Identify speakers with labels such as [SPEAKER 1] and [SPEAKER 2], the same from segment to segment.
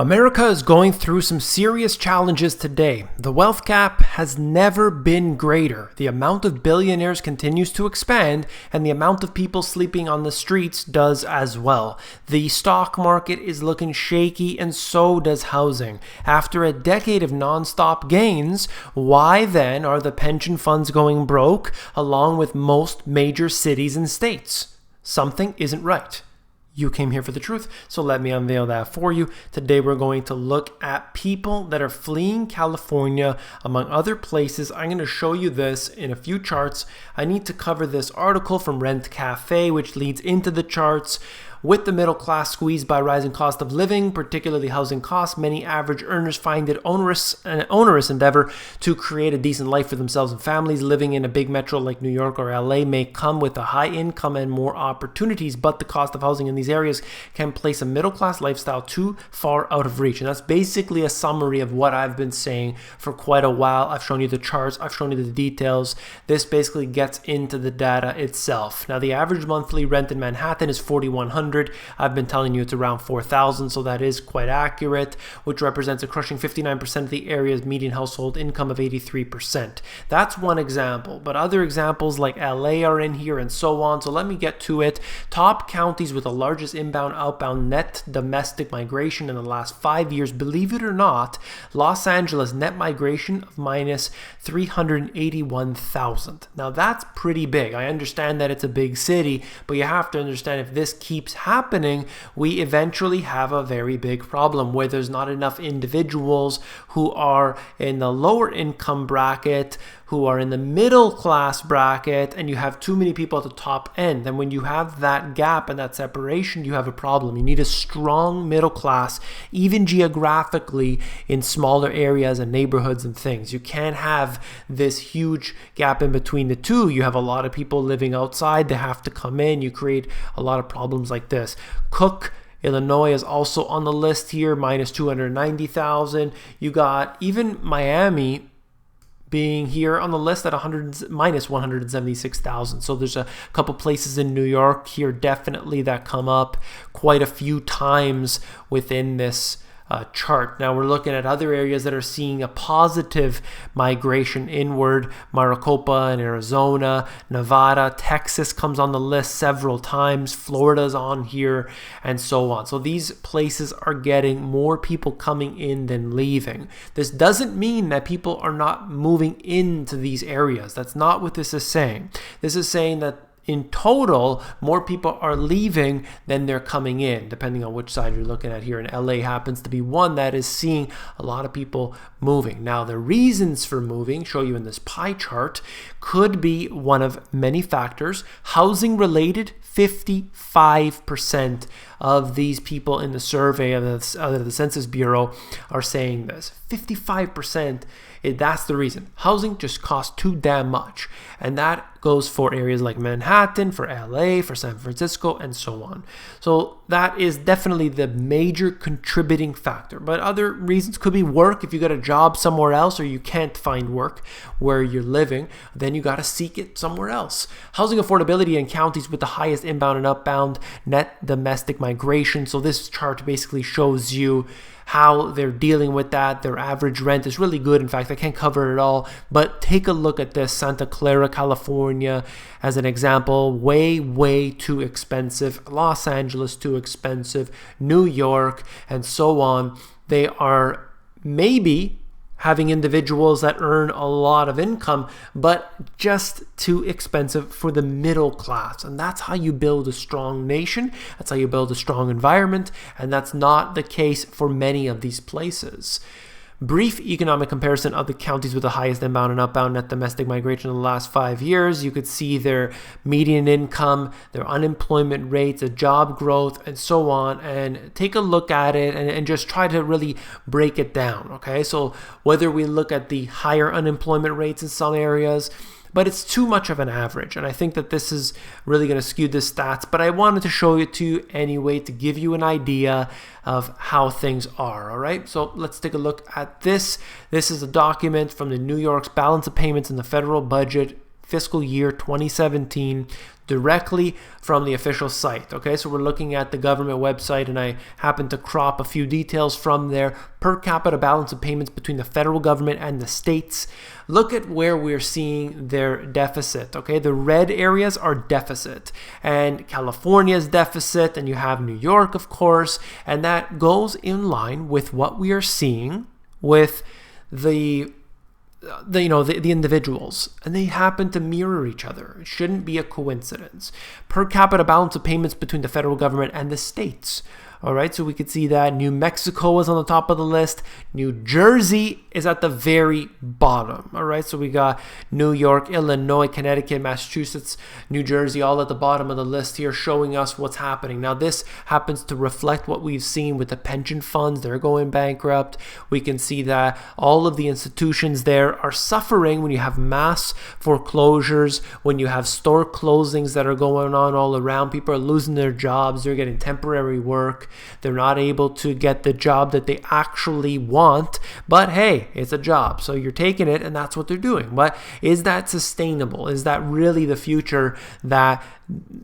[SPEAKER 1] America is going through some serious challenges today. The wealth gap has never been greater. The amount of billionaires continues to expand, and the amount of people sleeping on the streets does as well. The stock market is looking shaky, and so does housing. After a decade of non-stop gains, why then are the pension funds going broke, along with most major cities and states? Something isn't right. You came here for the truth, so let me unveil that for you. Today we're going to look at people that are fleeing California among other places. I'm going to show you this in a few charts. I need to cover this article from Rent Cafe, which leads into the charts. With the middle class squeezed by rising cost of living, particularly housing costs, many average earners find it an onerous endeavor to create a decent life for themselves and families. Living in a big metro like New York or LA may come with a high income and more opportunities, but the cost of housing in these areas can place a middle class lifestyle too far out of reach. And that's basically a summary of what I've been saying for quite a while. I've shown you the charts, I've shown you the details. This basically gets into the data itself. Now, the average monthly rent in Manhattan is $4,100. I've been telling you it's around 4,000, so that is quite accurate, which represents a crushing 59% of the area's median household income of 83%. That's one example, but other examples like LA are in here and so on, so let me get to it. Top counties with the largest inbound-outbound net domestic migration in the last 5 years. Believe it or not, Los Angeles net migration of minus 381,000. Now that's pretty big. I understand that it's a big city, but you have to understand if this keeps happening, we eventually have a very big problem where there's not enough individuals who are in the lower income bracket, who are in the middle class bracket, and you have too many people at the top end. And when you have that gap and that separation, you have a problem. You need a strong middle class, even geographically in smaller areas and neighborhoods and things. You can't have this huge gap in between the two. You have a lot of people living outside. They have to come in. You create a lot of problems like this. Cook, Illinois is also on the list here, minus 290,000. You got even Miami being here on the list at minus 176,000. So there's a couple places in New York here definitely that come up quite a few times within this chart. Now we're looking at other areas that are seeing a positive migration inward. Maricopa in Arizona, Nevada, Texas comes on the list several times. Florida's on here and so on. So these places are getting more people coming in than leaving. This doesn't mean that people are not moving into these areas. That's not what this is saying. This is saying that in total, more people are leaving than they're coming in, depending on which side you're looking at here. And LA happens to be one that is seeing a lot of people moving. Now, the reasons for moving, show you in this pie chart, could be one of many factors. Housing related, 55% of these people in the survey of the Census Bureau are saying this. 55%. That's the reason. Housing just costs too damn much. And that goes for areas like Manhattan, for LA, for San Francisco, and so on. So that is definitely the major contributing factor. But other reasons could be work. If you got a job somewhere else or you can't find work where you're living, then you got to seek it somewhere else. Housing affordability in counties with the highest inbound and outbound net domestic migration. So this chart basically shows you how they're dealing with that. Their average rent is really good. In fact, I can't cover it all, but take a look at this. Santa Clara, California, as an example, way too expensive. Los Angeles, too expensive. New York, and so on. They are maybe having individuals that earn a lot of income, but just too expensive for the middle class. And that's how you build a strong nation. That's how you build a strong environment. And that's not the case for many of these places. Brief economic comparison of the counties with the highest inbound and outbound net domestic migration in the last 5 years. You could see their median income, their unemployment rates, the job growth, and so on. And take a look at it and just try to really break it down. Okay, so whether we look at the higher unemployment rates in some areas, but it's too much of an average. And I think that this is really going to skew the stats, but I wanted to show it to you anyway to give you an idea of how things are. All right, so let's take a look at this. This is a document from the New York's balance of payments in the federal budget fiscal year 2017 directly from the official site. Okay, so we're looking at the government website, and I happen to crop a few details from there. Per capita balance of payments between the federal government and the states. Look at where we're seeing their deficit. Okay, the red areas are deficit, and California's deficit, and you have New York, of course, and that goes in line with what we are seeing with the individuals, and they happen to mirror each other. It shouldn't be a coincidence. Per capita balance of payments between the federal government and the states. All right, so we could see that New Mexico is on the top of the list. New Jersey is at the very bottom. All right, so we got New York, Illinois, Connecticut, Massachusetts, New Jersey, all at the bottom of the list here, showing us what's happening. Now, this happens to reflect what we've seen with the pension funds. They're going bankrupt. We can see that all of the institutions there are suffering when you have mass foreclosures, when you have store closings that are going on all around. People are losing their jobs. They're getting temporary work. They're not able to get the job that they actually want, but hey, it's a job, so you're taking it, and that's what they're doing. But is that sustainable? Is that really the future that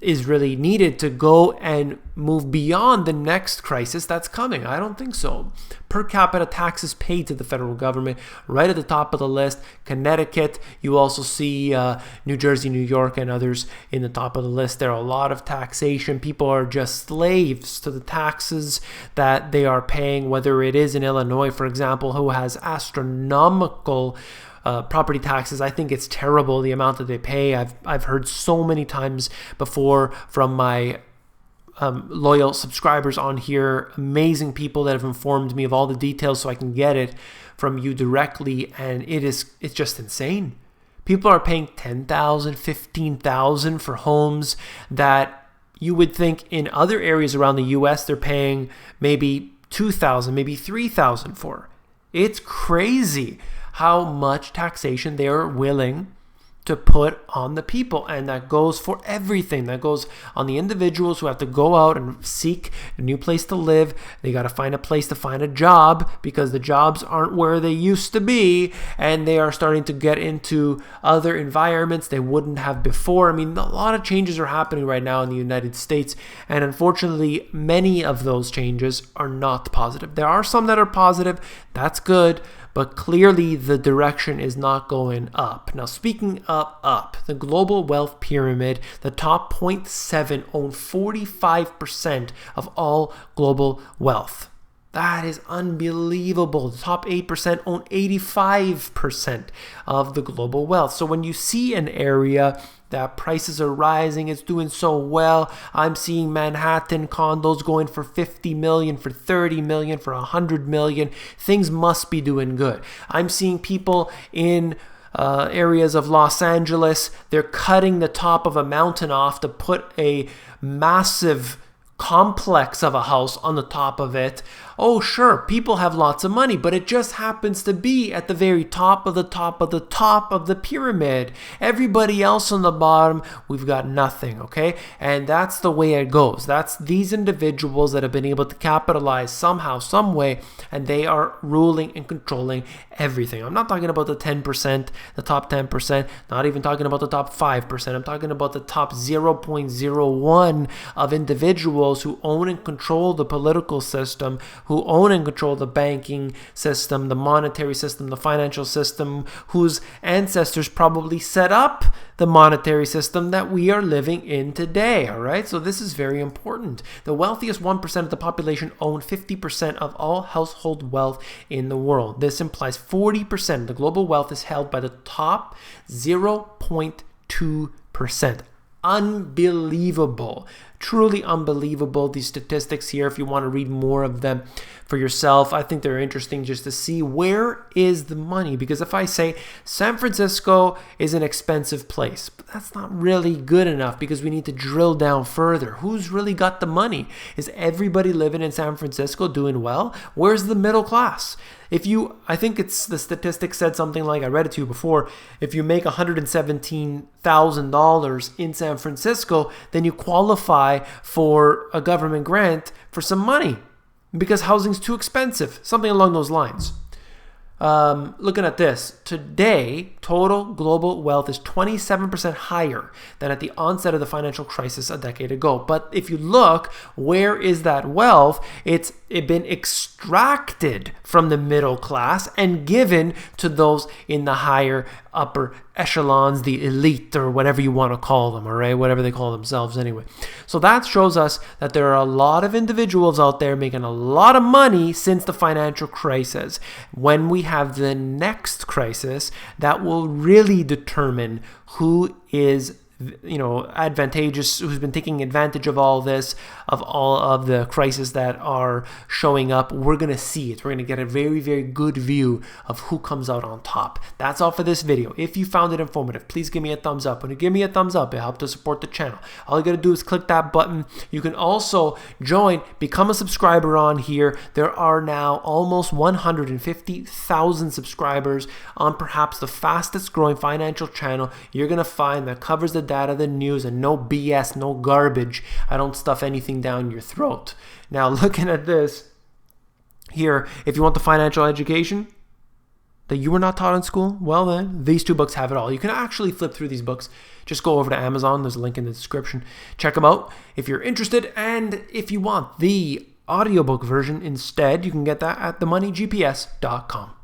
[SPEAKER 1] is really needed to go and move beyond the next crisis that's coming? I don't think so. Per capita taxes paid to the federal government, right at the top of the list. Connecticut, you also see New Jersey, New York, and others in the top of the list. There are a lot of taxation. People are just slaves to the taxes that they are paying, whether it is in Illinois, for example, who has astronomical property taxes. I think it's terrible the amount that they pay. I've heard so many times before from my loyal subscribers on here, amazing people that have informed me of all the details so I can get it from you directly, and it's just insane. People are paying $10,000, $15,000 for homes that you would think in other areas around the US they're paying maybe $2,000, maybe $3,000 for. It's crazy how much taxation they are willing to put on the people, and that goes for everything. That goes on the individuals who have to go out and seek a new place to live. They got to find a place to find a job because the jobs aren't where they used to be, and they are starting to get into other environments they wouldn't have before. I mean, a lot of changes are happening right now in the United States, and unfortunately, many of those changes are not positive. There are some that are positive. That's good. But clearly the direction is not going up. Now, speaking of up, the global wealth pyramid, the top 0.7 own 45% of all global wealth. That is unbelievable. The top 8% own 85% of the global wealth. So when you see an area that prices are rising, it's doing so well. I'm seeing Manhattan condos going for $50 million, for $30 million, for $100 million. Things must be doing good. I'm seeing people in areas of Los Angeles, they're cutting the top of a mountain off to put a massive complex of a house on the top of it. Oh, sure, people have lots of money, but it just happens to be at the very top of the top of the top of the pyramid. Everybody else on the bottom, we've got nothing, okay? And that's the way it goes. That's these individuals that have been able to capitalize somehow, some way, and they are ruling and controlling everything. I'm not talking about the 10%, the top 10%, not even talking about the top 5%. I'm talking about the top 0.01 of individuals who own and control the political system, who own and control the banking system, the monetary system, the financial system, whose ancestors probably set up the monetary system that we are living in today, all right? So this is very important. The wealthiest 1% of the population own 50% of all household wealth in the world. This implies 40% of the global wealth is held by the top 0.2%. Unbelievable. Truly unbelievable, these statistics here. If you want to read more of them for yourself, I think they're interesting just to see where is the money. Because if I say San Francisco is an expensive place, but that's not really good enough because we need to drill down further. Who's really got the money? Is everybody living in San Francisco doing well? Where's the middle class? I think it's the statistic said something like, I read it to you before, if you make $117,000 in San Francisco, then you qualify for a government grant for some money because housing's too expensive, something along those lines. looking at this, today, total global wealth is 27% higher than at the onset of the financial crisis a decade ago. But if you look, where is that wealth? It's been extracted from the middle class and given to those in the higher upper echelons, the elite, or whatever you want to call them, all right? Whatever they call themselves anyway. So that shows us that there are a lot of individuals out there making a lot of money since the financial crisis. When we have the next crisis, that will really determine who is advantageous, who's been taking advantage of all this, of all of the crises that are showing up. We're going to see it. We're going to get a very, very good view of who comes out on top. That's all for this video. If you found it informative, please give me a thumbs up. When you give me a thumbs up, it helps to support the channel. All you got to do is click that button. You can also become a subscriber on here. There are now almost 150,000 subscribers on perhaps the fastest growing financial channel you're going to find that covers the data, the news, and no BS, no garbage. I don't stuff anything down your throat. Now, looking at this here, if you want the financial education that you were not taught in school, well then, these two books have it all. You can actually flip through these books. Just go over to Amazon. There's a link in the description. Check them out if you're interested. And if you want the audiobook version instead, you can get that at themoneygps.com.